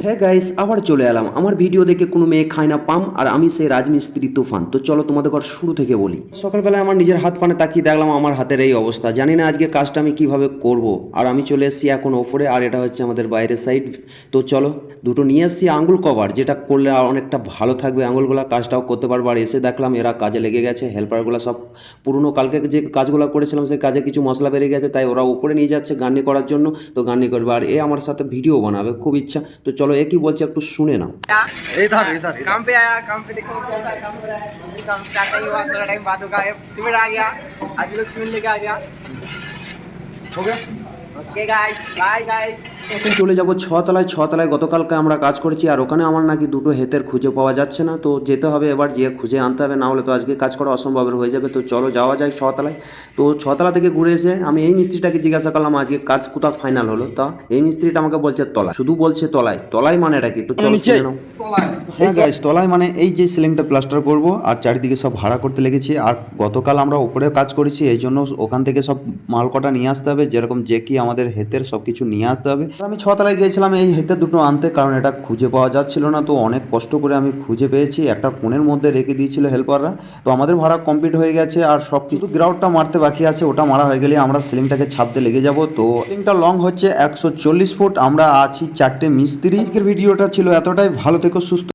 হ্যাঁ গাইস, আবার চলে এলাম। আমার ভিডিও দেখে কোনো মেয়ে খায় না পাম, আর আমি সেই রাজমিস্ত্রি তুফান। তো চলো তোমাদের ঘর শুরু থেকে বলি। সকালবেলায় আমার নিজের হাত পানে তাকিয়ে দেখলাম আমার হাতের এই অবস্থা। জানি না আজকে কাজটা আমি কিভাবে করব। আর আমি চলে এসেছি এখন ওপরে, আর এটা হচ্ছে আমাদের বাইরের সাইড। তো চলো, দুটো নিয়ে এসেছি আঙুল কভার, যেটা করলে আর অনেকটা ভালো থাকবে আঙুলগুলো, কাজটাও করতে পারবো। আর এসে দেখলাম এরা কাজে লেগে গেছে, হেল্পারগুলো সব পুরনো কালকে যে কাজগুলো করেছিলাম সেই কাজে কিছু মশলা বেরিয়ে গেছে, তাই ওরা উপরে নিয়ে যাচ্ছে গান্নি করার জন্য। তো গান্নি করবে, আর এ আমার সাথে ভিডিও বানাবে, খুব ইচ্ছা। তো চলো এ কি বলছে একটু শুনে নাও। इधर इधर काम पे आया, काम पे देखो कैसा काम हो रहा है। अभी काम स्टार्ट नहीं हुआ, थोड़ा टाइम बाद होगा। सीमेंट आ गया, आज लोग सीमेंट लेके आ गया। हो गया। Okay guys, bye guys. এখন চলে যাব ছতলায়। ছতলায় গতকালকে আমরা কাজ করেছি, আর ওখানে আমার নাকি দুটো হেতের খুঁজে পাওয়া যাচ্ছে না। তো যেতে হবে এবার, গিয়ে খুঁজে আনতে হবে, না হলে তো আজকে কাজ করা অসম্ভবের হয়ে যাবে। তো চলো যাওয়া যায় ছতলায়। তো ছতলা থেকে ঘুরে এসে আমি এই মিস্ত্রিটাকে জিজ্ঞাসা করলাম আজকে কাজ কোথাও ফাইনাল হলো। তা এই মিস্ত্রিটা আমাকে বলছে তলায়, শুধু বলছে তলায়। তলায় মানেটা কি? তো চলো শুনে নাও। হ্যাঁ গাইস, তলায় মানে এই যে সিলিংটা প্লাস্টার করব, আর চারিদিকে সব ভাড়া করতে লেগেছি। আর গতকাল আমরা উপরে কাজ করেছি, এই জন্য ওখান থেকে সব মাল কটা নিয়ে আসতে হবে, যেরকম যে কি আমাদের হেতের সব কিছু নিয়ে আসতে হবে। আমি ছতলায় গিয়েছিলাম এই হেতের দুটো আনতে, কারণ এটা খুঁজে পাওয়া যাচ্ছিল না। তো অনেক কষ্ট করে আমি খুঁজে পেয়েছি, একটা কোণের মধ্যে রেখে দিয়েছিল হেল্পাররা। তো আমাদের ভাড়া কমপ্লিট হয়ে গেছে, আর সব কিছু গ্রাউন্ডটা মারতে বাকি আছে, ওটা মারা হয়ে গেলে আমরা সিলিংটাকে ছাপতে লেগে যাব। তো সিলিংটা লং হচ্ছে 140 ফুট। আমরা আছি 4টে মিস্ত্রি। আজকের ভিডিওটা ছিল এতটাই। ভালো থেকো, সুস্থ।